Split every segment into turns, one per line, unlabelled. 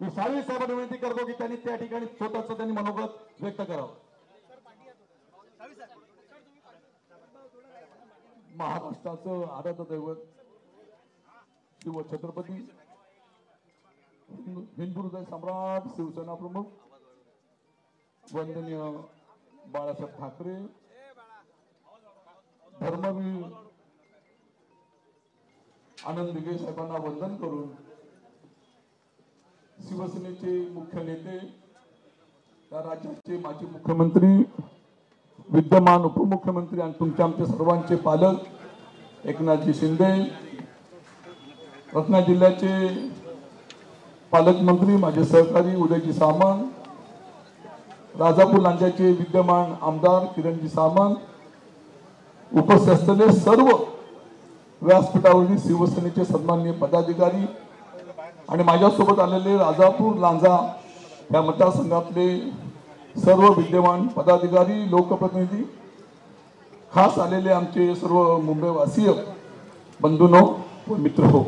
मी साळवी साहेबांना विनंती करतो की त्यांनी त्या ठिकाणी स्वतःच त्यांनी मनोगत व्यक्त करावं। महाराष्ट्राचं आराध्य दैवत शिव छत्रपती हिंदू हृदय सम्राट शिवसेना प्रमुख वंदनीय बाळासाहेब ठाकरे, धर्मवीर आनंद दिघे साहेबांना वंदन करून शिवसेनेचे मुख्य नेते, त्या राज्याचे माजी मुख्यमंत्री, विद्यमान उपमुख्यमंत्री आणि तुमच्या आमच्या सर्वांचे पालक एकनाथजी शिंदे, रत्नागिरी जिल्ह्याचे पालकमंत्री माझे सहकारी उदयजी सामंत, राजापूर लांजाचे विद्यमान आमदार किरणजी सामंत, उपस्थित असलेले सर्व व्यासपीठावरील शिवसेनेचे सन्माननीय पदाधिकारी आणि माझ्यासोबत आलेले राजापूर लांजा या मतदारसंघातले सर्व विद्यमान पदाधिकारी, लोकप्रतिनिधी, खास आलेले आमचे सर्व मुंबईवासीय बंधूंनो व मित्र हो,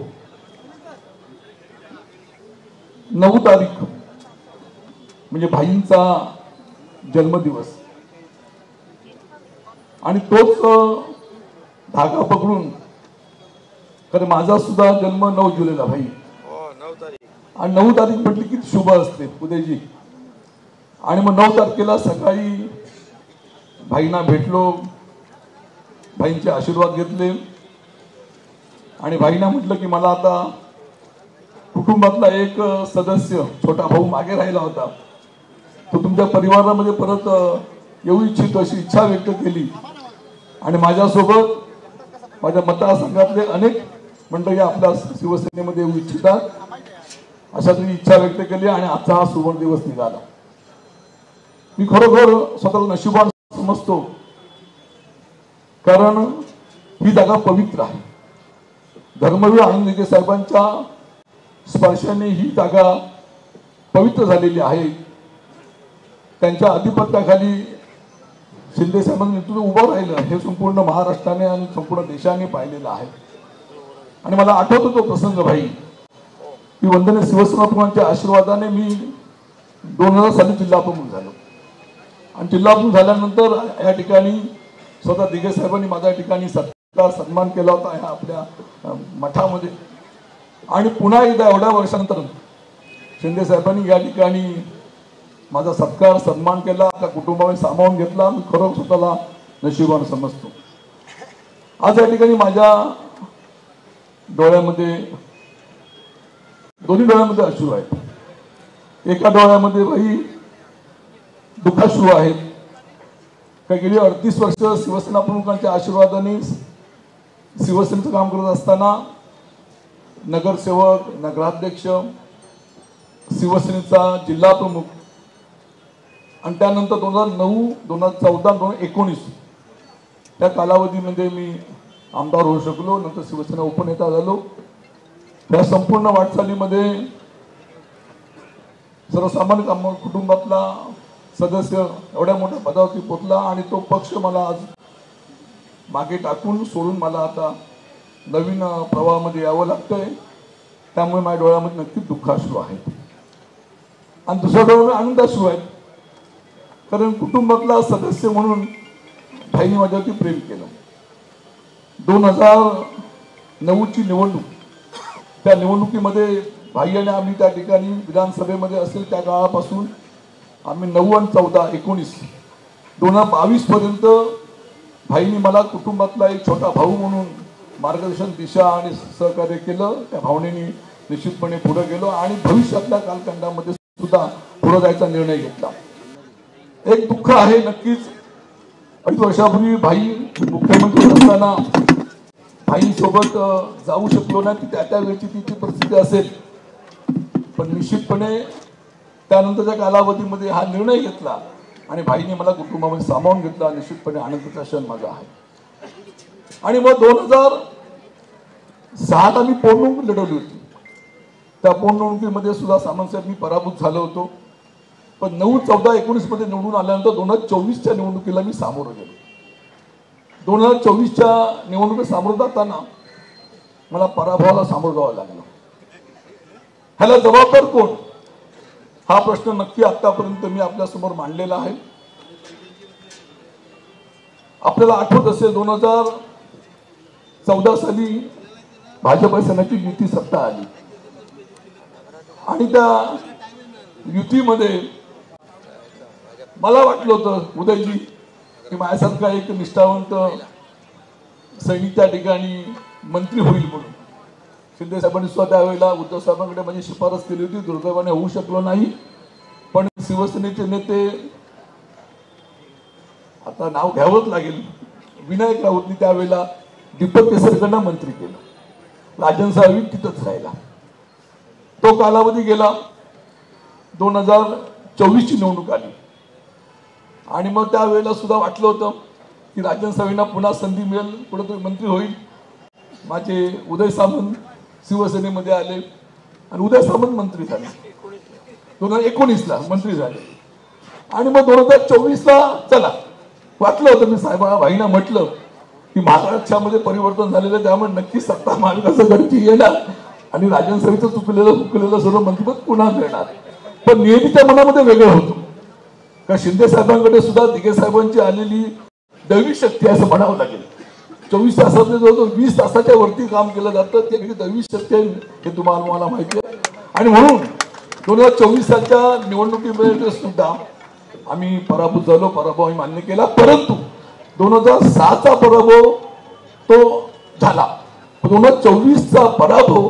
9 तारीख म्हणजे भाईंचा जन्मदिवस आणि तोच धागा पकडून, कारण माझा सुद्धा जन्म 9 जुलैला भाई, आणि 9 तारीख म्हटली की शुभ असते उदयजी। आणि मग 9 तारखेला सकाळी भाईंना भेटलो, भाईंचे आशीर्वाद घेतले आणि भाईंना म्हटलं की मला आता कुटुंबातला एक सदस्य छोटा भाऊ मागे राहिला होता, तो तुमच्या परिवारामध्ये परत येऊ इच्छितो अशी इच्छा व्यक्त केली आणि माझ्यासोबत माझ्या मतदारसंघातले अनेक मंडळी आपल्या शिवसेनेमध्ये येऊ इच्छितात अशा तरी इच्छा व्यक्त केली आणि आजचा हा सुवर्ण दिवस निघाला। मी खरोखर स्वतःला नशिबान समजतो, कारण ही जागा पवित्र आहे। धर्मवीर आनंद दिघे साहेबांच्या स्पर्शाने ही जागा पवित्र झालेली आहे। त्यांच्या अधिपत्याखाली शिंदे साहेबांनी उभं राहिलं हे संपूर्ण महाराष्ट्राने आणि संपूर्ण देशाने पाहिलेलं आहे। आणि मला आठवतो तो प्रसंग भाई की वंदनीय शिवसेना प्रमुखांच्या आशीर्वादाने मी 2000 साली जिल्हा प्रमुख झालो आणि जिल्हा प्रमुख झाल्यानंतर या ठिकाणी स्वतः दिघे साहेबांनी माझ्या ठिकाणी सत्कार सन्मान केला होता ह्या आपल्या मठामध्ये। आणि पुन्हा एकदा एवढ्या वर्षानंतर शिंदे साहेबांनी या ठिकाणी माझा सत्कार सन्मान केला, त्या कुटुंबाने सामावून घेतला। मी खरं स्वतःला नशिबान समजतो। आज या ठिकाणी माझ्या डोळ्यामध्ये, दोन्ही डोळ्यामध्ये अश्रू आहेत। एका डोळ्यामध्ये भाई दुःखाश्रू आहेत, काही गेली 38 वर्ष शिवसेना प्रमुखांच्या आशीर्वादाने शिवसेनेचं काम करत असताना नगरसेवक, नगराध्यक्ष, शिवसेनेचा जिल्हा प्रमुख आणि त्यानंतर 2009, 2014, 2019 त्या कालावधीमध्ये मी आमदार होऊ शकलो, नंतर शिवसेना उपनेता झालो। या संपूर्ण वाटचालीमध्ये सर्वसामान्य कुटुंबातला सदस्य एवढ्या मोठ्या पदावरती पोहोचला आणि तो पक्ष मला आज मागे टाकून सोडून मला आता नवीन प्रवाहामध्ये यावं लागतंय। त्यामुळे माझ्या डोळ्यामध्ये नक्कीच दुःखाश्रू आहेत आणि दुसऱ्या डोळ्यामध्ये आनंदाश्रू आहेत, कारण कुटुंबातला सदस्य म्हणून भाईने माझ्यावरती प्रेम केलं। 2009ची निवडणूक, त्या निवडणुकीमध्ये भाई आणि आम्ही त्या ठिकाणी विधानसभेमध्ये असेल त्या काळापासून आम्ही 9 आणि 14, 19, 2022 पर्यंत भाईनी मला कुटुंबातला एक छोटा भाऊ म्हणून मार्गदर्शन, दिशा आणि सहकार्य केलं। त्या भावनेने निश्चितपणे पुढे गेलो आणि भविष्यातल्या कालखंडामध्ये सुद्धा पुढे जायचा निर्णय घेतला। एक दुःख आहे नक्कीच, 2 वर्षापूर्वी भाई मुख्यमंत्री असताना भाईंसोबत जाऊ शकलो नाही, की त्या वेळची तिची परिस्थिती असेल, पण निश्चितपणे त्यानंतरच्या कालावधीमध्ये हा निर्णय घेतला आणि भाईने मला कुटुंबामध्ये सामावून घेतला। निश्चितपणे आनंदाचा क्षण माझा आहे। आणि मग 2006 मी पोटनिवडणूक लढवली होती, त्या पोटनिवडणुकीमध्ये सुद्धा सामंत साहेब मी पराभूत झालो होतो, पण 9, 14, 19 मध्ये निवडून आल्यानंतर 2024च्या निवडणुकीला मी सामोरं गेलो। 2024च्या निवडणुकीत सामोरं जाताना मला पराभवाला सामोरं जावं लागलं। ह्याला जबाबदार कोण? हा प्रश्न नक्की आतापर्यंत मी आपल्यासमोर मांडलेला आहे. आपल्याला आठवत असेल 2014 साली भाजप सेनेची युती सत्ता आली आणि त्या युतीमध्ये मला वाटलं होतं उदयजी की माझ्यासारखा एक निष्ठावंत सैनिक त्या ठिकाणी मंत्री होईल म्हणून. शिंदे साहेबांनी सुद्धा त्यावेळेला उद्धव साहेबांकडे माझी शिफारस केली होती. दुर्दैवाने होऊ शकलो नाही. पण शिवसेनेचे नेते, आता नाव घ्यावंच लागेल, विनायक राऊतनी त्यावेळेला दीपक केसरकरांना मंत्री केलं. राजन साहेब तिथंच राहिला. तो कालावधी गेला. 2024 ची निवडणूक आली आणि मग त्यावेळेला सुद्धा वाटलं होतं की राजन साहेबांना पुन्हा संधी मिळेल, कुठेतरी मंत्री होईल. माझे उदय सामंत शिवसेनेमध्ये आले आणि उदय सामंत मंत्री झाले. 2019ला मंत्री झाले आणि मग 2024ला चला वाटलं होतं, मी साहेबांना भाईना म्हटलं की महाराष्ट्रामध्ये परिवर्तन झालेलं, त्यामुळे नक्की सत्ता महाविकास आघाडीची येणार आणि राजन साहेबांचं चुकलेलं सर्व मंत्रिपद पुन्हा मिळणार. पण नियतीच्या मनामध्ये वेगळं होतं का शिंदे साहेबांकडे सुद्धा दिघे साहेबांची आलेली दैवी शक्ती असं म्हणावं लागेल. 24 तासातले जवळजवळ 20 तासाच्या वरती काम केलं जातं, ते दैवी शक्ती आहे हे तुम्हाला मला माहिती आहे. आणि म्हणून 2024 सालच्या निवडणुकीमध्ये सुद्धा आम्ही पराभूत झालो. पराभव आम्ही मान्य केला. परंतु 2006चा पराभव तो झाला. 2024चा पराभव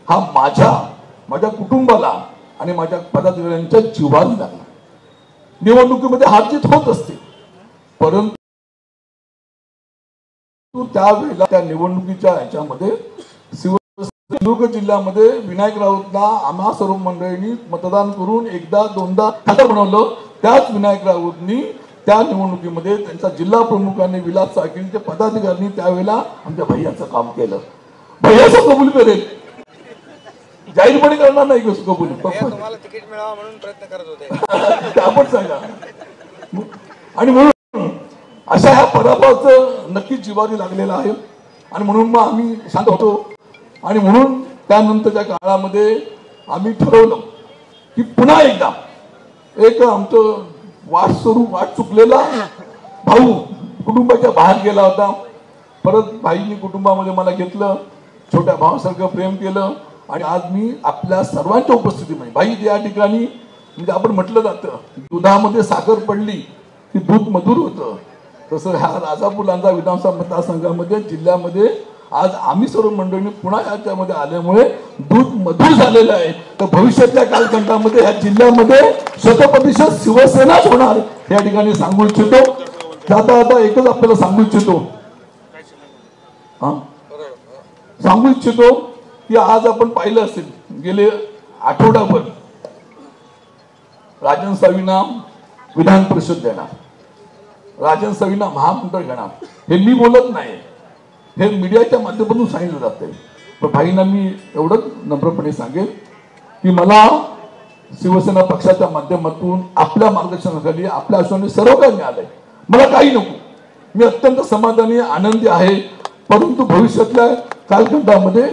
हा माझ्या कुटुंबाला आणि माझ्या पदाधिकाऱ्यांच्या जीवाला लागला. निवडणुकीमध्ये हार जीत होत असते, परंतु त्यावेळेला त्या निवडणुकीच्या ह्याच्यामध्ये सिंधुदुर्ग जिल्ह्यामध्ये विनायक राऊतला आम्हा सर्व मंडळींनी मतदान करून एकदा दोनदा खातं बनवलं. त्याच विनायक राऊतनी त्या निवडणुकीमध्ये त्यांच्या जिल्हा प्रमुखांनी विलास साळकींचे पदाधिकाऱ्यांनी त्यावेळेला आमच्या भैयाचं काम केलं. भैयाचं कबूल करेल, जाहीरपणे करणार नाही कबूल,
तुम्हाला तिकीट मिळावं म्हणून प्रयत्न करत होते
आपण सांगा. आणि म्हणून अशा ह्या पराभवाचं नक्कीच जिव्हारी लागलेलं आहे आणि म्हणून मग आम्ही शांत होतो. आणि म्हणून त्यानंतरच्या काळामध्ये आम्ही ठरवलं की पुन्हा एकदा एक आमचं वाट चुकलेला भाऊ कुटुंबाच्या बाहेर गेला होता. परत भाईंनी कुटुंबामध्ये मला घेतलं, छोट्या भावासारखं प्रेम केलं आणि आज मी आपल्या सर्वांच्या उपस्थितीमध्ये भाई या ठिकाणी म्हणजे आपण म्हटलं जातं दुधामध्ये साखर पडली की दूध मधुर होतं, तसं ह्या राजापूर लांजा विधानसभा मतदारसंघामध्ये जिल्ह्यामध्ये आज आम्ही सर्व मंडळींनी पुन्हा याच्यामध्ये आल्यामुळे दूध मधुर झालेलं आहे. तर भविष्यातल्या कालखंडामध्ये ह्या जिल्ह्यामध्ये 100% शिवसेनाच होणार या ठिकाणी सांगू इच्छितो. जाता आता एकच आपल्याला सांगू इच्छितो की आज आपण पाहिलं असेल गेले आठवडाभर राजन साहेबांना विधान परिषद देणार, राजन साहेबांना महामंडळ घेणार. हे मी बोलत नाही, हे मीडियाच्या माध्यमातून सांगितलं जातंय. पण भाईंना मी एवढंच नम्रपणे सांगेन की मला शिवसेना पक्षाच्या माध्यमातून आपल्या मार्गदर्शनाखाली आपल्या आश्वाने सर्व काही मिळालंय. मला काही नको, मी अत्यंत समाधानी आनंदी आहे. परंतु भविष्यातल्या कालखंडामध्ये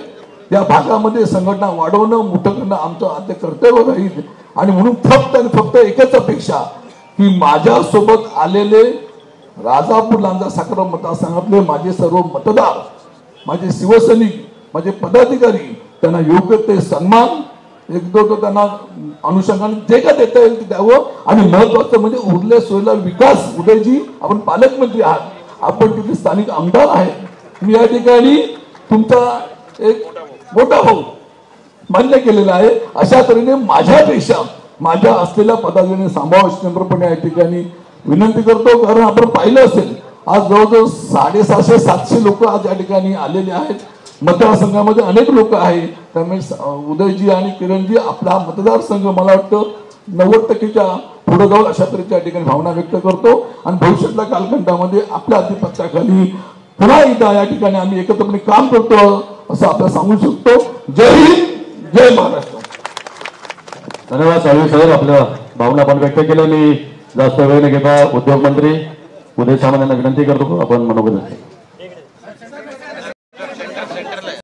या भागामध्ये संघटना वाढवणं मोठं करणं आमचं आद्य कर्तव्य राहील. आणि म्हणून फक्त आणि फक्त एकच अपेक्षा की माझ्यासोबत आलेले राजापूर लांजा साखर मतदारसंघातले माझे सर्व मतदार, माझे शिवसैनिक, माझे पदाधिकारी त्यांना योग्य ते सन्मान एकदम त्यांना अनुषंगाने जे का देता येईल ते द्यावं. आणि महत्वाचं म्हणजे उरले सोयला विकास. उदयजी आपण पालकमंत्री आहात, आपण तिथे स्थानिक आमदार आहेत, मी या ठिकाणी तुमचा एक मोठा भाऊ मान्य केलेला आहे. अशा तऱ्हेने माझ्यापेक्षा माझ्या असलेल्या पदाधिकाऱ्यांनी सांभाळून नम्रपणे या ठिकाणी विनंती करतो. कारण आपण पाहिलं असेल आज जवळजवळ 650-700 लोक आज या ठिकाणी आलेले आहेत. मतदारसंघामध्ये अनेक लोक आहेत. त्यामुळे उदयजी आणि किरणजी आपला मतदारसंघ मला वाटतं 90%च्या पुढे जाऊन अशा तऱ्हेच्या या ठिकाणी भावना व्यक्त करतो. आणि भविष्यातल्या कालखंडामध्ये आपल्या अधिपत्याखाली पुन्हा एकदा या ठिकाणी आम्ही एकत्रपणे काम करतो असं आपल्याला सांगू शकतो. जय हिंद, जय महाराष्ट्र.
धन्यवाद साहेब. आपल्या भावना पण व्यक्त केल्या. मी जास्त वेळ न घेता उद्योगमंत्री उदय सामंत यांना विनंती करतो आपण मनोगत